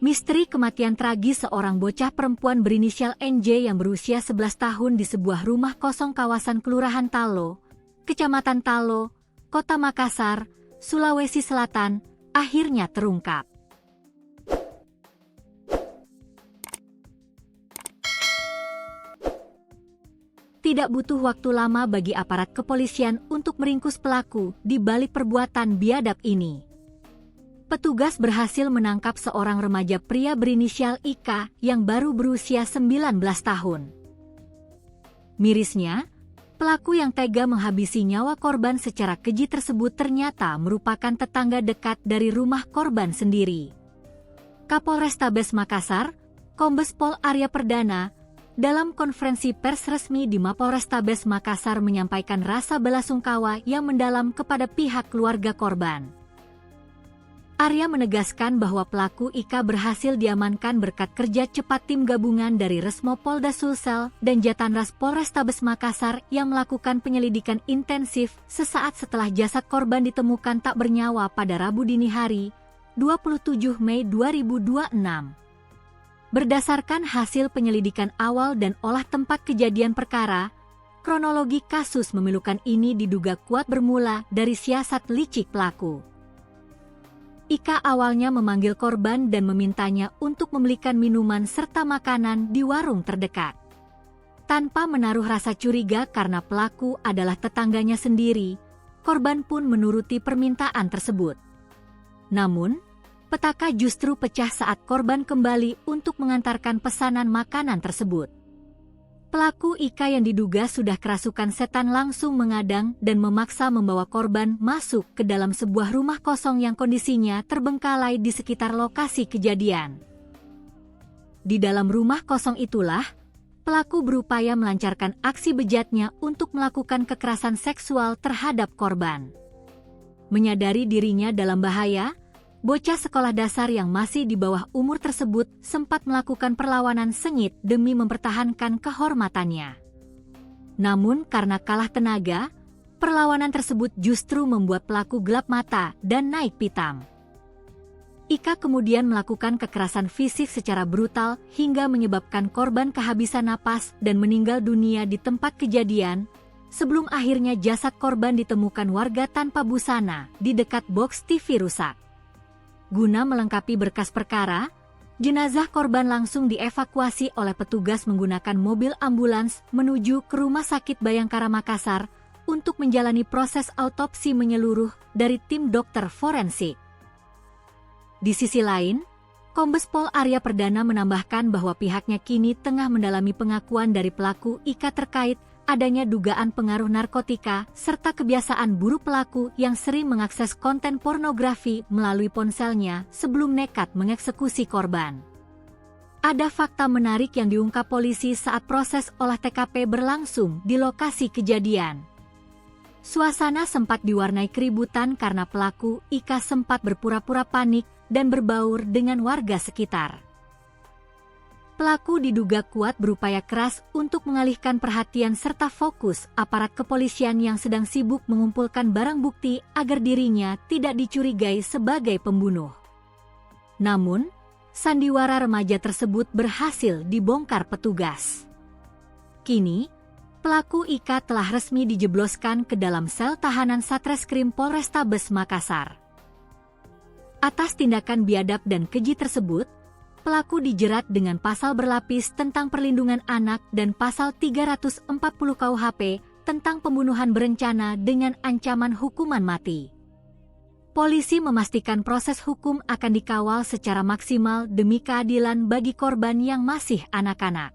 Misteri kematian tragis seorang bocah perempuan berinisial NJ yang berusia 11 tahun di sebuah rumah kosong kawasan Kelurahan Talo, Kecamatan Talo, Kota Makassar, Sulawesi Selatan, akhirnya terungkap. Tidak butuh waktu lama bagi aparat kepolisian untuk meringkus pelaku di balik perbuatan biadab ini. Petugas berhasil menangkap seorang remaja pria berinisial IK yang baru berusia 19 tahun. Mirisnya, pelaku yang tega menghabisi nyawa korban secara keji tersebut ternyata merupakan tetangga dekat dari rumah korban sendiri. Kapolrestabes Makassar, Kombes Pol Arya Perdana, dalam konferensi pers resmi di Mapolrestabes Makassar menyampaikan rasa belasungkawa yang mendalam kepada pihak keluarga korban. Arya menegaskan bahwa pelaku IK berhasil diamankan berkat kerja cepat tim gabungan dari Resmo Polda Sulsel dan Jatanras Polrestabes Makassar yang melakukan penyelidikan intensif sesaat setelah jasad korban ditemukan tak bernyawa pada Rabu dini hari, 27 Mei 2026. Berdasarkan hasil penyelidikan awal dan olah tempat kejadian perkara, kronologi kasus memilukan ini diduga kuat bermula dari siasat licik pelaku. Ika awalnya memanggil korban dan memintanya untuk membelikan minuman serta makanan di warung terdekat. Tanpa menaruh rasa curiga karena pelaku adalah tetangganya sendiri, korban pun menuruti permintaan tersebut. Namun, petaka justru pecah saat korban kembali untuk mengantarkan pesanan makanan tersebut. Pelaku Ika yang diduga sudah kerasukan setan langsung mengadang dan memaksa membawa korban masuk ke dalam sebuah rumah kosong yang kondisinya terbengkalai di sekitar lokasi kejadian. Di dalam rumah kosong itulah, pelaku berupaya melancarkan aksi bejatnya untuk melakukan kekerasan seksual terhadap korban. Menyadari dirinya dalam bahaya, bocah sekolah dasar yang masih di bawah umur tersebut sempat melakukan perlawanan sengit demi mempertahankan kehormatannya. Namun karena kalah tenaga, perlawanan tersebut justru membuat pelaku gelap mata dan naik pitam. Ika kemudian melakukan kekerasan fisik secara brutal hingga menyebabkan korban kehabisan napas dan meninggal dunia di tempat kejadian, sebelum akhirnya jasad korban ditemukan warga tanpa busana di dekat box TV rusak. Guna melengkapi berkas perkara, jenazah korban langsung dievakuasi oleh petugas menggunakan mobil ambulans menuju ke Rumah Sakit Bayangkara Makassar untuk menjalani proses autopsi menyeluruh dari tim dokter forensik. Di sisi lain, Kombes Pol Arya Perdana menambahkan bahwa pihaknya kini tengah mendalami pengakuan dari pelaku IK terkait adanya dugaan pengaruh narkotika serta kebiasaan buruk pelaku yang sering mengakses konten pornografi melalui ponselnya sebelum nekat mengeksekusi korban. Ada fakta menarik yang diungkap polisi saat proses olah TKP berlangsung di lokasi kejadian. Suasana sempat diwarnai keributan karena pelaku IK sempat berpura-pura panik dan berbaur dengan warga sekitar. Pelaku diduga kuat berupaya keras untuk mengalihkan perhatian serta fokus aparat kepolisian yang sedang sibuk mengumpulkan barang bukti agar dirinya tidak dicurigai sebagai pembunuh. Namun, sandiwara remaja tersebut berhasil dibongkar petugas. Kini, pelaku IK telah resmi dijebloskan ke dalam sel tahanan Satreskrim Polrestabes Makassar. Atas tindakan biadab dan keji tersebut, pelaku dijerat dengan pasal berlapis tentang perlindungan anak dan pasal 340 KUHP tentang pembunuhan berencana dengan ancaman hukuman mati. Polisi memastikan proses hukum akan dikawal secara maksimal demi keadilan bagi korban yang masih anak-anak.